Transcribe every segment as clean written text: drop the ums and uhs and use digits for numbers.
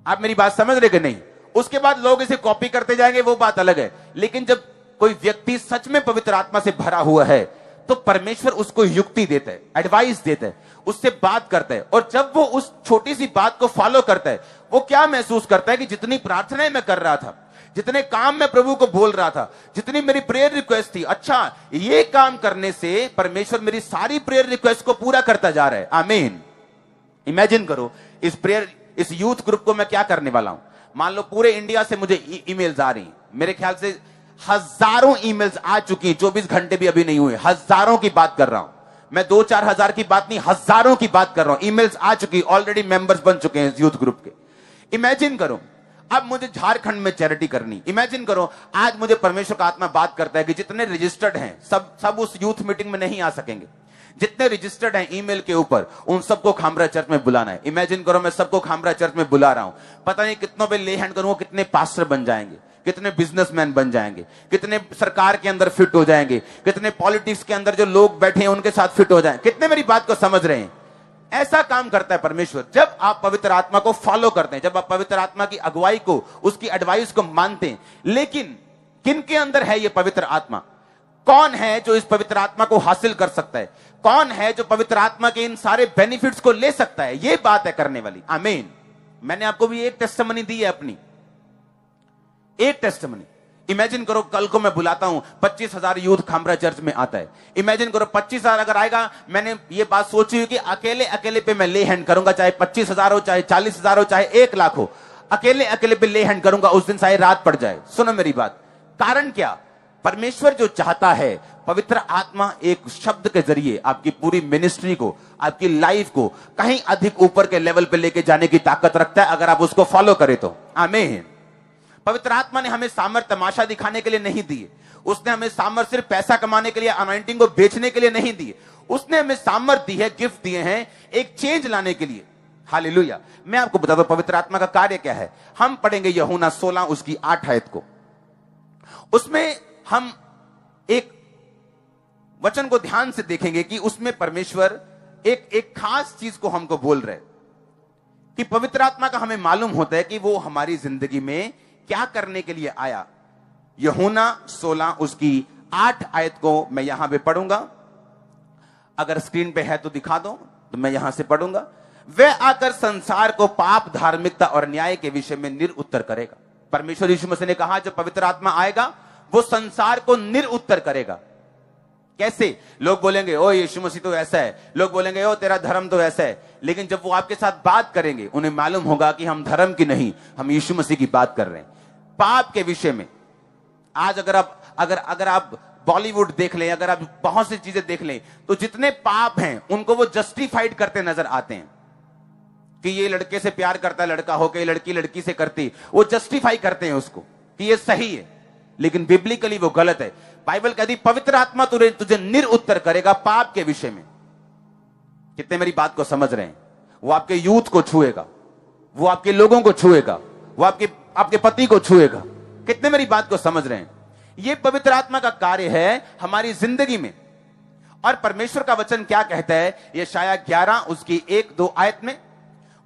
आप मेरी बात समझ रहे कि नहीं? उसके बाद लोग इसे कॉपी करते जाएंगे, वो बात अलग है। लेकिन जब कोई व्यक्ति सच में पवित्र आत्मा से भरा हुआ है तो परमेश्वर उसको युक्ति देता है, एडवाइस देता है, उससे बात करता है। और जब वो उस छोटी सी बात को फॉलो करता है, वो क्या महसूस करता है कि जितनी प्रार्थनाएं मैं कर रहा था, जितने काम मैं प्रभु को बोल रहा था, जितनी मेरी प्रेयर रिक्वेस्ट थी, अच्छा ये काम करने से परमेश्वर मेरी सारी प्रेयर रिक्वेस्ट को पूरा करता जा रहा है। आमीन। इमेजिन करो इस यूथ ग्रुप को मैं क्या करने वाला हूं। मान लो पूरे इंडिया से मुझे ईमेल्स आ रही, मेरे ख्याल से हजारों ईमेल्स आ चुकी, 24 घंटे भी अभी नहीं हुए, हजारों की बात कर रहा हूं मैं, 2-4 हजार की बात नहीं, हजारों की बात कर रहा हूं। ईमेल्स आ चुकी, ऑलरेडी मेंबर्स बन चुके हैं इस यूथ ग्रुप के। इमेजिन करो अब मुझे झारखंड में चैरिटी करनी। इमेजिन करो आज मुझे परमेश्वर का आत्मा बात करता है कि जितने रजिस्टर्ड हैं सब उस यूथ मीटिंग में नहीं आ सकेंगे। जितने रजिस्टर्ड हैं ईमेल के ऊपर, उन सबको खामरा चर्च में बुलाना है। इमेजिन करो मैं सबको खामरा चर्च में बुला रहा हूं, पता नहीं कितनों पे ले हैंड करूंगा, कितने पास्टर बन जाएंगे, कितने बिजनेसमैन बन जाएंगे, कितने सरकार के अंदर फिट हो जाएंगे, कितने पॉलिटिक्स के अंदर जो लोग बैठे हैं उनके साथ फिट हो जाएंगे। कितने मेरी बात को समझ रहे हैं? ऐसा काम करता है परमेश्वर जब आप पवित्र आत्मा को फॉलो करते हैं, जब आप पवित्र आत्मा की अगुवाई को, उसकी एडवाइस को मानते हैं। लेकिन किन के अंदर है यह पवित्र आत्मा? कौन है जो इस पवित्र आत्मा को हासिल कर सकता है? कौन है जो पवित्र आत्मा के इन सारे बेनिफिट्स को ले सकता है? यह बात है करने वाली। आमीन। मैंने आपको भी एक टेस्टिमनी दी है, अपनी एक टेस्टिमनी। इमेजिन करो कल को मैं बुलाता हूं 25,000 यूथ खामरा चर्च में आता है। इमेजिन करो 25,000 अगर आएगा, मैंने ये बात सोची हुई कि अकेले अकेले पे मैं ले हैंड करूंगा, चाहे 25,000 हो, चाहे 40,000 हो, चाहे 1 लाख हो, अकेले अकेले पे ले हैंड करूंगा। उस दिन सारी रात पड़ जाए। सुनो मेरी बात, कारण क्या? परमेश्वर जो चाहता है, पवित्र आत्मा एक शब्द के जरिए आपकी पूरी मिनिस्ट्री को, आपकी लाइफ को कहीं अधिक ऊपर के लेवल पे लेके जाने की ताकत रखता है, अगर आप उसको फॉलो करें तो। आमीन। पवित्र आत्मा ने हमें सामर्थ तमाशा दिखाने के लिए नहीं दिए। उसने हमें सामर्थ सिर्फ पैसा कमाने के लिए, अनॉइंटिंग को बेचने के लिए नहीं दिए। उसने हमें सामर्थ दी है, गिफ्ट दिए हैं एक चेंज लाने के लिए। हालेलुया। मैं आपको बता दूं पवित्र आत्मा का कार्य क्या है। हम पढ़ेंगे यूहन्ना 16 उसकी 8 आयत को। उसमें हम एक वचन को ध्यान से देखेंगे कि उसमें परमेश्वर एक खास चीज को हमको बोल रहे कि पवित्र आत्मा का हमें मालूम होता है कि वो हमारी जिंदगी में क्या करने के लिए आया। यूहन्ना 16 उसकी 8 आयत को मैं यहां पे पढ़ूंगा। अगर स्क्रीन पे है तो दिखा दो, तो मैं यहां से पढ़ूंगा। वह आकर संसार को पाप, धार्मिकता और न्याय के विषय में निरुत्तर करेगा। परमेश्वर यीशु मसीह ने कहा जब पवित्र आत्मा आएगा वो संसार को निरुत्तर करेगा। कैसे? लोग बोलेंगे ओ यीशु मसीह तो ऐसा है, लोग बोलेंगे ओ तेरा धर्म तो ऐसा है, लेकिन जब वो आपके साथ बात करेंगे उन्हें मालूम होगा कि हम धर्म की नहीं, हम यीशु मसीह की बात कर रहे हैं। पाप के विषय में आज अगर आप बॉलीवुड देख लें, अगर आप बहुत सी चीजें देख लें, तो जितने पाप हैं उनको वो जस्टिफाइड करते नजर आते हैं कि ये लड़के से प्यार करता है लड़का होकर, लड़की लड़की से करती, वो जस्टिफाई करते हैं उसको कि ये सही है। लेकिन बिब्लिकली वो गलत है। बाइबल कहती पवित्र आत्मा तुझे निरुत्तर करेगा पाप के विषय में। कितने मेरी बात को समझ रहे हैं? वो आपके यूथ को छुएगा, वो आपके लोगों को छुएगा, वो आपके पति को छुएगा। कितने मेरी बात को समझ रहे हैं? ये पवित्र आत्मा का कार्य है हमारी जिंदगी में। और परमेश्वर का वचन क्या कहता है? यशायाह 11 उसकी 1-2 आयत में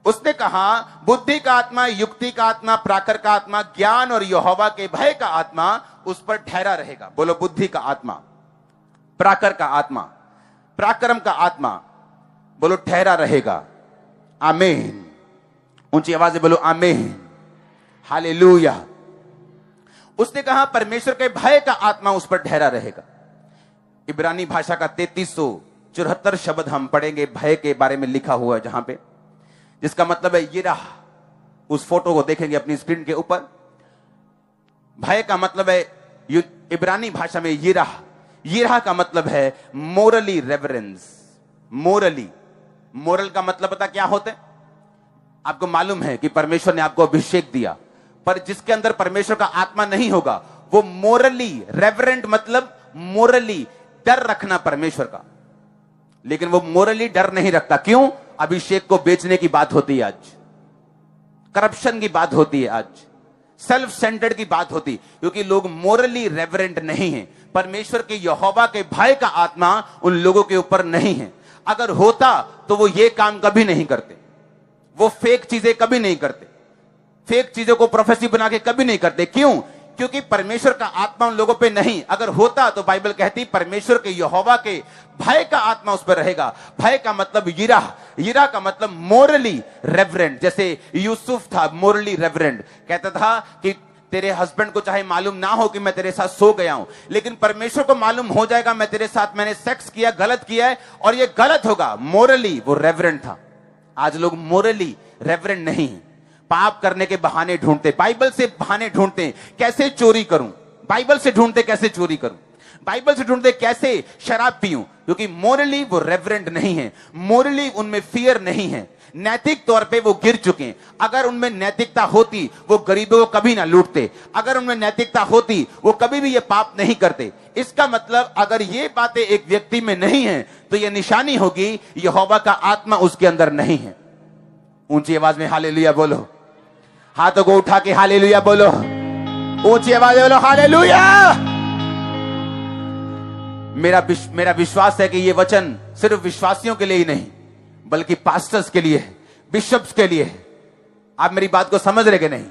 उसने कहा बुद्धि का आत्मा, युक्ति का आत्मा, प्राकर का आत्मा, ज्ञान और यहोवा के भय का आत्मा उस पर ठहरा रहेगा। बोलो बुद्धि का आत्मा, प्राकर का आत्मा, पराक्रम का आत्मा, बोलो ठहरा रहेगा। आमीन। ऊंची आवाज से बोलो आमीन। हालेलुया। उसने कहा परमेश्वर के भय का आत्मा उस पर ठहरा रहेगा। इब्रानी भाषा का 3374 शब्द हम पढ़ेंगे भय के बारे में लिखा हुआ है, जहां पे जिसका मतलब है यिरह। उस फोटो को देखेंगे अपनी स्क्रीन के ऊपर। भय का मतलब है इब्रानी भाषा में यिरह। यिरह का मतलब है मोरली रेवरेंस। मोरल का मतलब पता क्या होता है? आपको मालूम है कि परमेश्वर ने आपको अभिषेक दिया, पर जिसके अंदर परमेश्वर का आत्मा नहीं होगा वो मोरली रेवरेंट, मतलब मोरली डर रखना परमेश्वर का, लेकिन वो मोरली डर नहीं रखता। क्यों? अभिषेक को बेचने की बात होती है आज, करप्शन की बात होती है आज, सेल्फ सेंटर्ड की बात होती, क्योंकि लोग मोरली रेवरेंट नहीं है। परमेश्वर के यहोवा के भय का आत्मा उन लोगों के ऊपर नहीं है। अगर होता तो वो ये काम कभी नहीं करते, वो फेक चीजें कभी नहीं करते। फेक चीजों को प्रोफेसी बना के कभी नहीं करते। क्यों? क्योंकि परमेश्वर का आत्मा उन लोगों पे नहीं। अगर होता तो बाइबल कहती परमेश्वर के यहोवा के भय का आत्मा उस पर रहेगा। भय का मतलब यिरा, यिरा का मतलब मोरली रेवरेंट। जैसे यूसुफ था मोरली रेवरेंट, कहता था कि तेरे हस्बैंड को चाहे मालूम ना हो कि मैं तेरे साथ सो गया हूं, लेकिन परमेश्वर को मालूम हो जाएगा मैं तेरे साथ मैंने सेक्स किया, गलत किया है और ये गलत होगा। मोरली वो रेवरेंट था। आज लोग मोरली रेवरेंट नहीं, पाप करने के बहाने ढूंढते, बाइबल से बहाने ढूंढते, कैसे चोरी करूं, बाइबल से ढूंढते कैसे चोरी करूं, बाइबल से ढूंढते कैसे शराब पीऊं, क्योंकि मोरली वो रेवरेंट नहीं है। मोरली उनमें फियर नहीं है, नैतिक तौर पे वो गिर चुके हैं। अगर उनमें नैतिकता होती वो गरीबों को कभी ना लूटते, अगर उनमें नैतिकता होती वो कभी भी ये पाप नहीं करते। इसका मतलब अगर ये बातें एक व्यक्ति में नहीं है तो ये निशानी होगी यहोवा का आत्मा उसके अंदर नहीं है। ऊंची आवाज में हालेलुया बोलो, हाथों को उठा के हालेलुया बोलो, ऊंची आवाज में बोलो हालेलुया। मेरा विश्वास है कि ये वचन सिर्फ विश्वासियों के लिए ही नहीं बल्कि पास्टर्स के लिए है, बिशप्स के लिए है। आप मेरी बात को समझ रहे कि नहीं?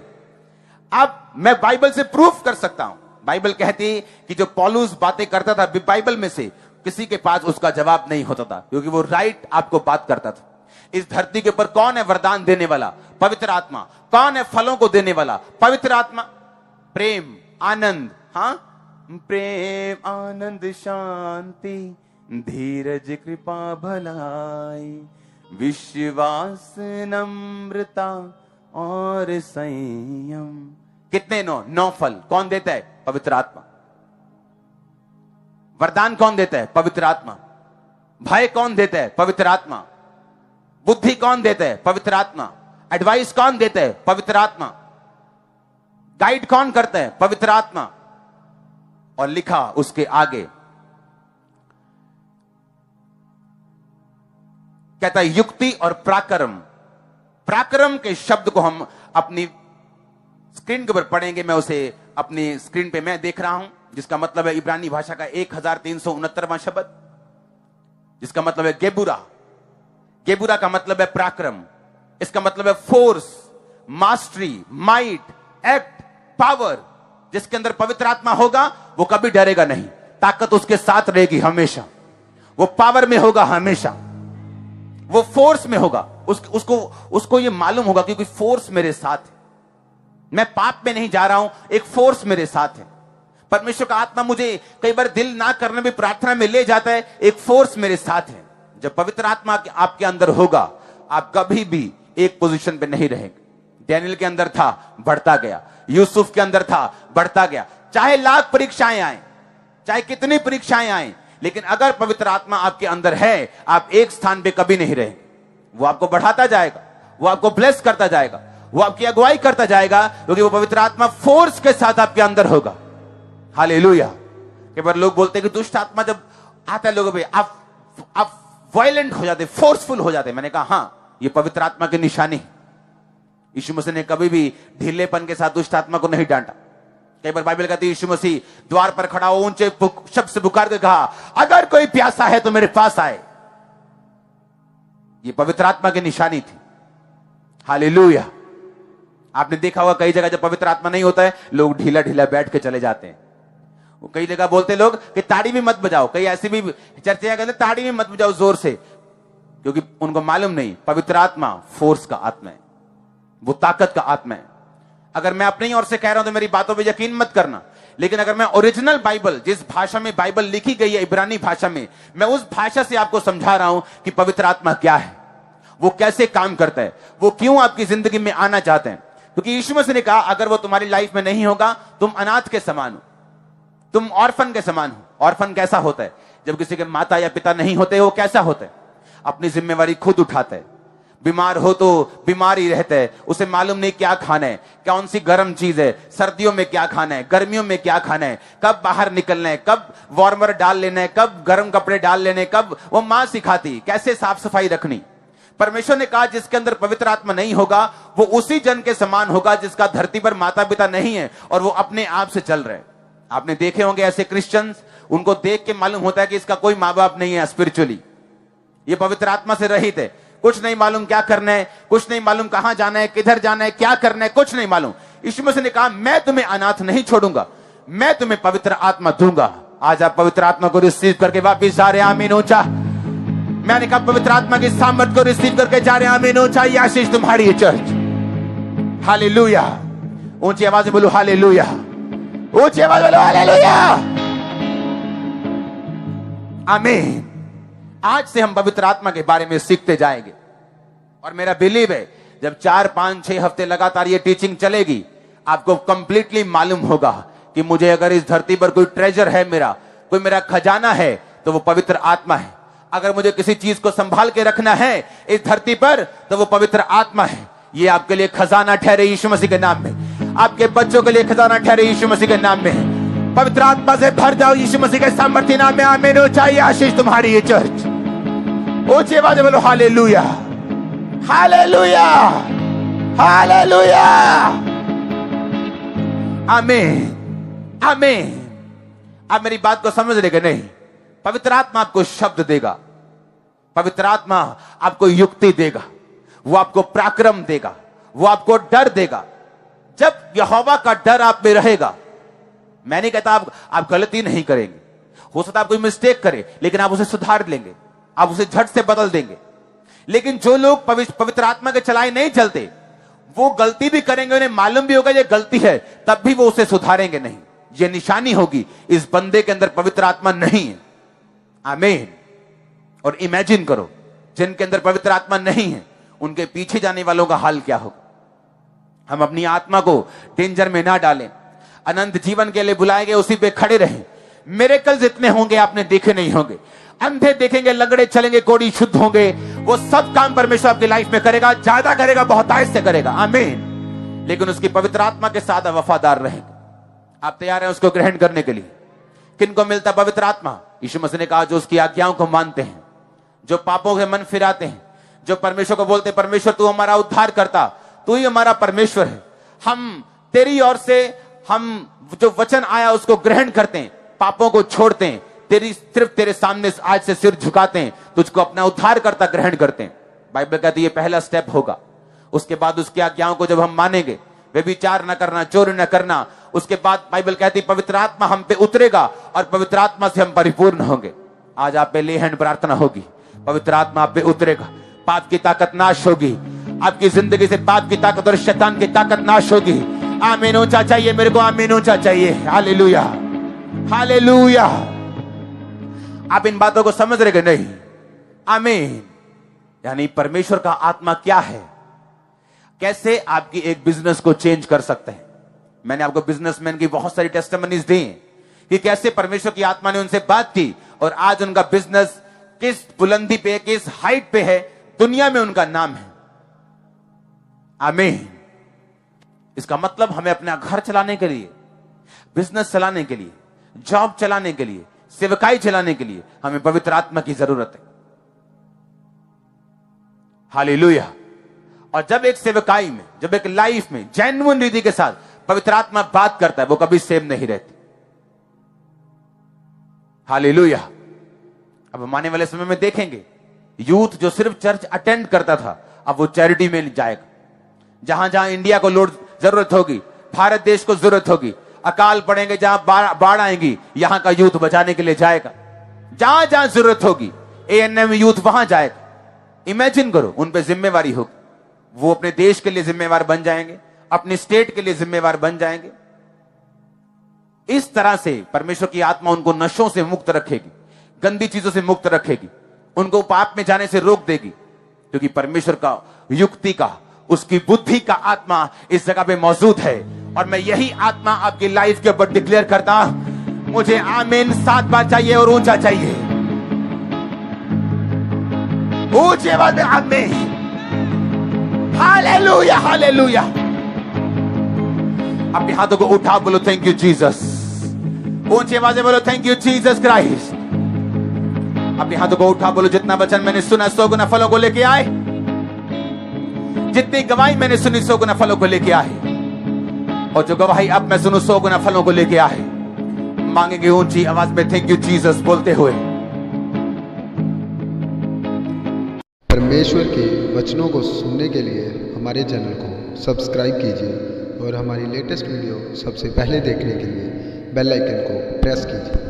अब मैं बाइबल से प्रूफ कर सकता हूं। बाइबल कहती कि जो पौलुस बातें करता था बाइबल में से किसी के पास उसका जवाब नहीं होता था, क्योंकि वो राइट आपको बात करता था। इस धरती के ऊपर कौन है वरदान देने वाला? पवित्र आत्मा। कौन है फलों को देने वाला? पवित्र आत्मा। प्रेम, आनंद, हाँ, प्रेम, आनंद, शांति, धीरज, कृपा, भलाई, विश्वास, नम्रता और संयम। कितने? 9 फल। कौन देता है? पवित्र आत्मा। वरदान कौन देता है? पवित्र आत्मा। भय कौन देता है? पवित्र आत्मा। बुद्धि कौन देता है? पवित्र आत्मा। एडवाइस कौन देता है? पवित्र आत्मा। गाइड कौन करता है? पवित्र आत्मा। और लिखा उसके आगे, कहता है युक्ति और पराक्रम। पराक्रम के शब्द को हम अपनी स्क्रीन के ऊपर पढ़ेंगे। मैं उसे अपनी स्क्रीन पे मैं देख रहा हूं, जिसका मतलब है इब्रानी भाषा का 1369वां शब्द, जिसका मतलब है गेबुरा। गेबुरा का मतलब है पराक्रम। इसका मतलब है force, mastery, might, act, power. जिसके अंदर पवित्र आत्मा होगा वो कभी डरेगा नहीं, ताकत उसके साथ रहेगी हमेशा, वो पावर में होगा हमेशा, वो फोर्स में होगा। उसको ये मालूम होगा कि कोई फोर्स मेरे साथ है, मैं पाप में नहीं जा रहा हूं, एक फोर्स मेरे साथ है। परमेश्वर का आत्मा मुझे कई बार दिल ना करने में प्रार्थना में ले जाता है, एक फोर्स मेरे साथ है। जब पवित्र आत्मा आपके अंदर होगा आप कभी भी एक पोजीशन पे नहीं रहेंगे। डैनियल के अंदर था, बढ़ता गया। यूसुफ के अंदर था, बढ़ता गया। चाहे लाख परीक्षाएं आए, चाहे कितनी परीक्षाएं आए, लेकिन अगर पवित्र आत्मा आपके अंदर है आप एक स्थान पे कभी नहीं रहेंगे। वो आपको बढ़ाता जाएगा, वो आपको ब्लेस करता जाएगा, वो आपकी अगुवाई करता जाएगा, क्योंकि वो पवित्र आत्मा फोर्स के साथ आपके अंदर होगा। हालेलुया। कई बार लोग बोलते हैं कि दुष्ट आत्मा जब आता है लोगों पे आप वायलेंट हो जाते, फोर्सफुल हो जाते। मैंने कहा हाँ, ये पवित्र आत्मा की निशानी है। यीशु मसीह ने कभी भी ढीलेपन के साथ दुष्ट आत्मा को नहीं डांटा। कई बार बाइबल कहती है यीशु मसीह द्वार पर खड़ा हो ऊंचे शब्द से पुकार के कहा, अगर कोई प्यासा है तो मेरे पास आए। ये पवित्र आत्मा की निशानी थी। हालेलुया। आपने देखा होगा कई जगह जब पवित्र आत्मा नहीं होता है लोग ढीला ढीला बैठ के चले जाते हैं। वो कई जगह बोलते लोग कि ताड़ी भी मत बजाओ, कई ऐसी भी चर्चाएं कहते ताड़ी भी मत बजाओ जोर से, क्योंकि उनको मालूम नहीं पवित्र आत्मा फोर्स का आत्मा है, वो ताकत का आत्मा है। अगर मैं अपनी ओर से कह रहा हूं तो मेरी बातों पे यकीन मत करना, लेकिन अगर मैं ओरिजिनल बाइबल, जिस भाषा में बाइबल लिखी गई है इब्रानी भाषा में, मैं उस भाषा से आपको समझा रहा हूं कि पवित्र आत्मा क्या है, वो कैसे काम करता है, वो क्यों आपकी जिंदगी में आना चाहते हैं। क्योंकि यीशु मसीह ने कहा अगर वो तुम्हारी लाइफ में नहीं होगा तुम अनाथ के समान हो, तुम ऑर्फन के समान हो। ऑर्फन कैसा होता है? जब किसी के माता या पिता नहीं होते, वो कैसा होता है? अपनी जिम्मेवारी खुद उठाता है। बीमार हो तो बीमार ही रहता है, उसे मालूम नहीं क्या खाना है, कौन सी गर्म चीज है, सर्दियों में क्या खाना है, गर्मियों में क्या खाना है, कब बाहर निकलना है, कब वार्मर डाल लेना है, कब गर्म कपड़े डाल लेने, कब, वो मां सिखाती कैसे साफ सफाई रखनी। परमेश्वर ने कहा जिसके अंदर पवित्र आत्मा नहीं होगा वो उसी जन के समान होगा जिसका धरती पर माता पिता नहीं है और वो अपने आप से चल रहे हैं। आपने देखे होंगे ऐसे क्रिश्चियंस, उनको देख के मालूम होता है कि इसका कोई माँ बाप नहीं है स्पिरिचुअली, ये पवित्र आत्मा से रहित है। कुछ नहीं मालूम क्या करना है, कुछ नहीं मालूम कहां जाना है, किधर जाना है, क्या करना है, कुछ नहीं मालूम। यीशु मसीह ने कहा मैं तुम्हें अनाथ नहीं छोड़ूंगा, मैं तुम्हें पवित्र आत्मा दूंगा। आज आप पवित्र आत्मा को रिसीव करके वापिस जा रहे हैं, आमीन ऊंचा। मैंने कहा पवित्र आत्मा की सामर्थ को रिसीव करके जा रहे हैं, आमीन ऊंचा। ये आशीष तुम्हारी है चर्च। हालेलुया। ऊंची आवाज में बोलो हालेलुया, ऊंची आवाज में बोलो हालेलुया, आमीन। आज से हम पवित्र आत्मा के बारे में सीखते जाएंगे और मेरा बिलीव है जब 4, 5, 6 हफ्ते लगातार ये टीचिंग चलेगी, आपको कंप्लीटली मालूम होगा कि मुझे अगर इस धरती पर कोई ट्रेजर है, मेरा कोई मेरा खजाना है, तो वो पवित्र आत्मा है। अगर मुझे किसी चीज को संभाल के रखना है इस धरती पर, तो वो पवित्र आत्मा है। ये आपके लिए खजाना ठहरे यीशु मसीह के नाम में, आपके बच्चों के लिए खजाना ठहरे यीशु मसीह के नाम में। पवित्र आत्मा से भर जाओ यीशु मसीह के सामर्थ्य नाम में, आमीन। चाहिए आशीष तुम्हारी ये चर्च। ऊंची आवाज में बोलो हालेलुया, हालेलुया, हालेलुया, आमीन, आमीन। आप मेरी बात को समझ रहे कि नहीं? पवित्र आत्मा आपको शब्द देगा, पवित्र आत्मा आपको युक्ति देगा, वो आपको पराक्रम देगा, वो आपको डर देगा। जब यहोवा का डर आप में रहेगा, मैं नहीं कहता आप गलती नहीं करेंगे, हो सकता है आप कोई मिस्टेक करें, लेकिन आप उसे सुधार लेंगे, आप उसे झट से बदल देंगे। लेकिन जो लोग पवित्र आत्मा के चलाए नहीं चलते, वो गलती भी करेंगे, उन्हें मालूम भी होगा ये गलती है, तब भी वो उसे सुधारेंगे नहीं। ये निशानी होगी इस बंदे के अंदर पवित्र आत्मा नहीं है, आमीन। और इमेजिन करो जिनके अंदर पवित्र आत्मा नहीं है, उनके पीछे जाने वालों का हाल क्या होगा। हम अपनी आत्मा को डेंजर में ना डालें, अनंत जीवन के लिए बुलाए गए उसी पे खड़े रहें। मिरेकल्स इतने होंगे आपने देखे नहीं होंगे, अंधे देखेंगे, लंगड़े चलेंगे, कोढ़ी शुद्ध होंगे। वो सब काम परमेश्वर आपकी लाइफ में करेगा, ज्यादा करेगा, बहुतायत से करेगा, आमीन। लेकिन उसकी पवित्र आत्मा के साथ वफादार रहेंगे। आप तैयार हैं उसको ग्रहण करने के लिए? किनको मिलता पवित्र आत्मा? यीशु मसीह ने कहा जो उसकी आज्ञाओं को मानते हैं, जो पापों के मन फिराते हैं, जो परमेश्वर को बोलते परमेश्वर तू हमारा उद्धार करता, तू ही हमारा परमेश्वर है, हम तेरी ओर से हम जो वचन आया उसको ग्रहण करते हैं, पापों को छोड़ते हैं, सिर्फ तेरे सामने आज से सिर झुकाते हैं, तुझको अपना उद्धार करता ग्रहण करते हैं। बाइबल कहती है ये पहला स्टेप होगा। उसके बाद उसकी आज्ञाओं को जब हम मानेंगे, व्यभिचार न करना, चोरी न करना, उसके बाद बाइबल कहती पवित्र आत्मा हम पे उतरेगा और पवित्र आत्मा से हम परिपूर्ण होंगे। आज आप पे ले हैंड प्रार्थना होगी, पवित्र आत्मा आप पे उतरेगा, पाप की ताकत नाश होगी, आपकी जिंदगी से पाप की ताकत और शैतान की ताकत नाश होगी। आमीन ऊंचा चाहिए मेरे को, आमीन ऊंचा चाहिए। Hallelujah, hallelujah. आप इन बातों को समझ रहे कि नहीं? आमीन। यानी परमेश्वर का आत्मा क्या है, कैसे आपकी एक बिजनेस को चेंज कर सकते हैं। मैंने आपको बिजनेसमैन की बहुत सारी टेस्टिमनीज दी कि कैसे परमेश्वर की आत्मा ने उनसे बात की और आज उनका बिजनेस किस बुलंदी पे, किस हाइट पे है, दुनिया में उनका नाम है। आमीन। इसका मतलब हमें अपना घर चलाने के लिए, बिजनेस चलाने के लिए, जॉब चलाने के लिए, सेवकाई चलाने के लिए हमें पवित्र आत्मा की जरूरत है। हालेलुया। और जब एक सेवकाई में, जब एक लाइफ में जेन्युइन रीति के साथ पवित्र आत्मा बात करता है, वो कभी सेम नहीं रहती। हालेलुया। अब हम आने वाले समय में देखेंगे यूथ जो सिर्फ चर्च अटेंड करता था, अब वो चैरिटी में जाएगा। जहां जहां इंडिया को लोड जरूरत होगी, भारत देश को जरूरत होगी, अकाल पड़ेंगे, जहां बाढ़ आएंगी, यहां का यूथ बचाने के लिए जाएगा। जहां जहां जरूरत होगी ANM यूथ वहां जाएगा। इमेजिन करो, उन पे जिम्मेवारी होगी, वो अपने देश के लिए जिम्मेवार बन जाएंगे, अपने स्टेट के लिए जिम्मेवार बन जाएंगे। इस तरह से परमेश्वर की आत्मा उनको नशों से मुक्त रखेगी, गंदी चीजों से मुक्त रखेगी, उनको पाप में जाने से रोक देगी, क्योंकि परमेश्वर का युक्ति का, उसकी बुद्धि का आत्मा इस जगह पे मौजूद है। और मैं यही आत्मा आपकी लाइफ के ऊपर डिक्लेयर करता, मुझे आमीन 7 बार चाहिए और ऊंचा चाहिए, ऊंचे आवाज में आमीन। Hallelujah, hallelujah. अपने हाथों को उठा बोलो थैंक यू जीसस। ऊंची आवाज में बोलो थैंक यू जीसस क्राइस्ट। अपने हाथों को उठा बोलो जितना वचन मैंने सुना 100 गुना फलों को लेके आए, जितनी गवाही मैंने सुनी 100 गुना फलों को लेके आए, और जो गवाही अब मैं सुनूं 100 गुना फलों को लेके आए। मांगेंगे ऊंची आवाज में थैंक यू जीसस बोलते हुए। परमेश्वर के वचनों को सुनने के लिए हमारे चैनल को सब्सक्राइब कीजिए और हमारी लेटेस्ट वीडियो सबसे पहले देखने के लिए बेल आइकन को प्रेस कीजिए।